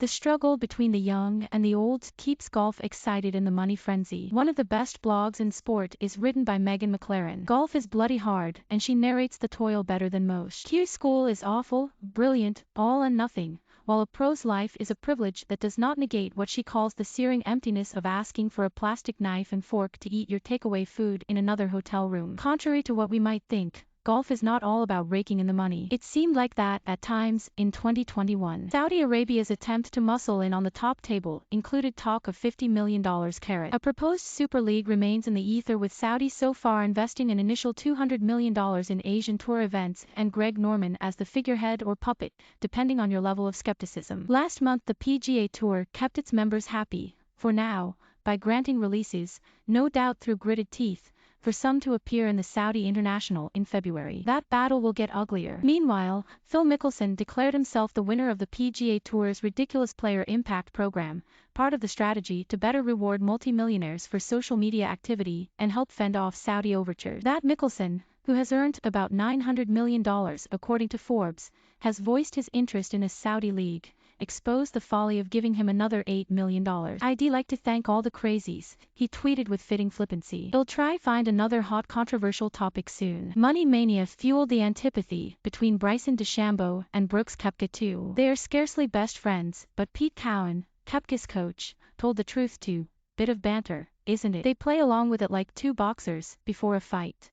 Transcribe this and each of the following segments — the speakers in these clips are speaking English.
The struggle between the young and the old keeps golf excited in the money frenzy. One of the best blogs in sport is written by Megan McLaren. Golf is bloody hard, and she narrates the toil better than most. Q School is awful, brilliant, all and nothing, while a pro's life is a privilege that does not negate what she calls the searing emptiness of asking for a plastic knife and fork to eat your takeaway food in another hotel room. Contrary to what we might think, golf is not all about raking in the money. It seemed like that at times in 2021. Saudi Arabia's attempt to muscle in on the top table included talk of $50 million carat. A proposed Super League remains in the ether, with Saudi so far investing an initial $200 million in Asian Tour events and Greg Norman as the figurehead or puppet, depending on your level of skepticism. Last month the PGA Tour kept its members happy, for now, by granting releases, no doubt through gritted teeth, for some to appear in the Saudi International in February. That battle will get uglier. Meanwhile, Phil Mickelson declared himself the winner of the PGA Tour's Ridiculous Player Impact Program, part of the strategy to better reward multimillionaires for social media activity and help fend off Saudi overtures. That Mickelson, who has earned about $900 million according to Forbes, has voiced his interest in a Saudi league, exposed the folly of giving him another $8 million. "I'd like to thank all the crazies," he tweeted with fitting flippancy. "He'll try find another hot controversial topic soon." Money mania fueled the antipathy between Bryson DeChambeau and Brooks Koepka too. They are scarcely best friends, but Pete Cowan, Koepka's coach, told the truth too. "Bit of banter, isn't it? They play along with it like two boxers before a fight.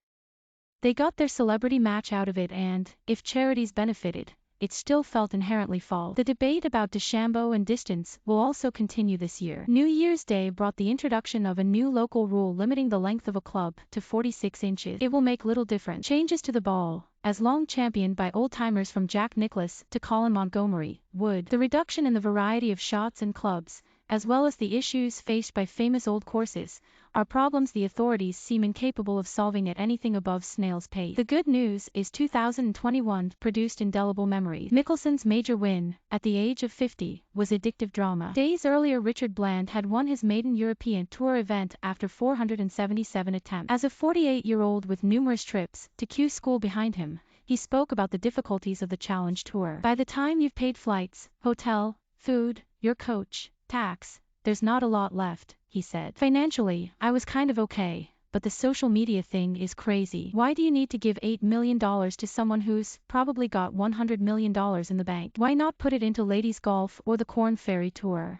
They got their celebrity match out of it, and, if charities benefited, it still felt inherently false." The debate about DeChambeau and distance will also continue this year. New Year's Day brought the introduction of a new local rule limiting the length of a club to 46 inches. It will make little difference. Changes to the ball, as long championed by old-timers from Jack Nicklaus to Colin Montgomerie, would. The reduction in the variety of shots and clubs, as well as the issues faced by famous old courses, are problems the authorities seem incapable of solving at anything above snail's pace. The good news is 2021 produced indelible memories. Mickelson's major win, at the age of 50, was addictive drama. Days earlier Richard Bland had won his maiden European Tour event after 477 attempts. As a 48-year-old with numerous trips to Q School behind him, he spoke about the difficulties of the Challenge Tour. "By the time you've paid flights, hotel, food, your coach, tax, there's not a lot left," he said. "Financially, I was kind of okay, but the social media thing is crazy. Why do you need to give $8 million to someone who's probably got $100 million in the bank? Why not put it into ladies golf or the Corn Ferry Tour?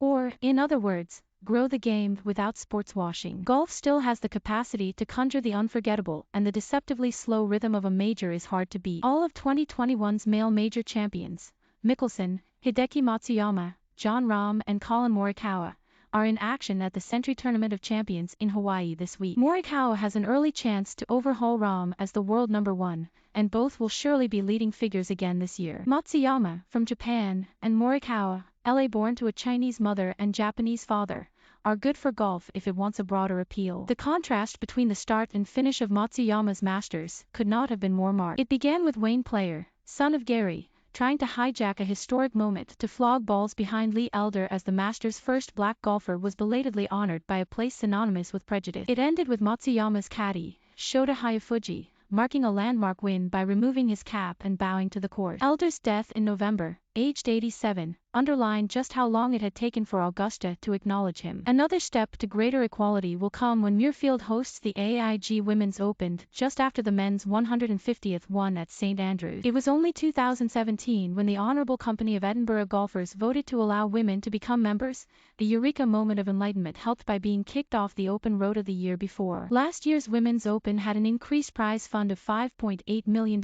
Or, in other words, grow the game without sports washing." Golf still has the capacity to conjure the unforgettable, and the deceptively slow rhythm of a major is hard to beat. All of 2021's male major champions, Mickelson, Hideki Matsuyama, Jon Rahm and Collin Morikawa, are in action at the Sentry Tournament of Champions in Hawaii this week. Morikawa has an early chance to overhaul Rahm as the world #1, and both will surely be leading figures again this year. Matsuyama, from Japan, and Morikawa, LA born to a Chinese mother and Japanese father, are good for golf if it wants a broader appeal. The contrast between the start and finish of Matsuyama's Masters could not have been more marked. It began with Wayne Player, son of Gary, trying to hijack a historic moment to flog balls behind Lee Elder as the Masters' first black golfer was belatedly honored by a place synonymous with prejudice. It ended with Matsuyama's caddy, Shota Hayafuji, marking a landmark win by removing his cap and bowing to the court. Elder's death in November, aged 87, underlined just how long it had taken for Augusta to acknowledge him. Another step to greater equality will come when Muirfield hosts the AIG Women's Open just after the men's 150th one at St Andrews. It was only 2017 when the Honourable Company of Edinburgh Golfers voted to allow women to become members, a eureka moment of enlightenment helped by being kicked off the Open Road of the year before. Last year's Women's Open had an increased prize fund of $5.8 million,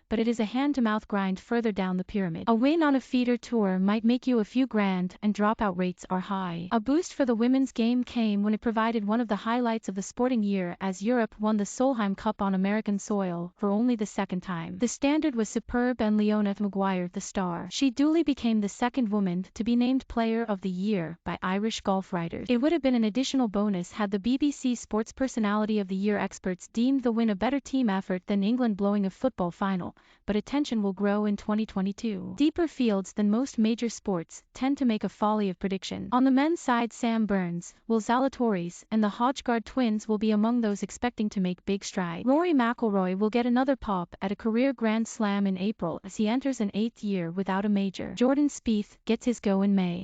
but it is a hand-to-mouth grind further down the pyramid. A win on a feeder tour might make you a few grand, and dropout rates are high. A boost for the women's game came when it provided one of the highlights of the sporting year as Europe won the Solheim Cup on American soil for only the second time. The standard was superb and Leona Maguire the star. She duly became the second woman to be named Player of the Year by Irish golf writers. It would have been an additional bonus had the BBC Sports Personality of the Year experts deemed the win a better team effort than England blowing a football final, but attention will grow in 2022. Deeper deeper fields than most major sports tend to make a folly of prediction. On the men's side, Sam Burns, Will Zalatoris, and the Hodgegard twins will be among those expecting to make big strides. Rory McIlroy will get another pop at a career Grand Slam in April as he enters an 8th year without a major. Jordan Spieth gets his go in May.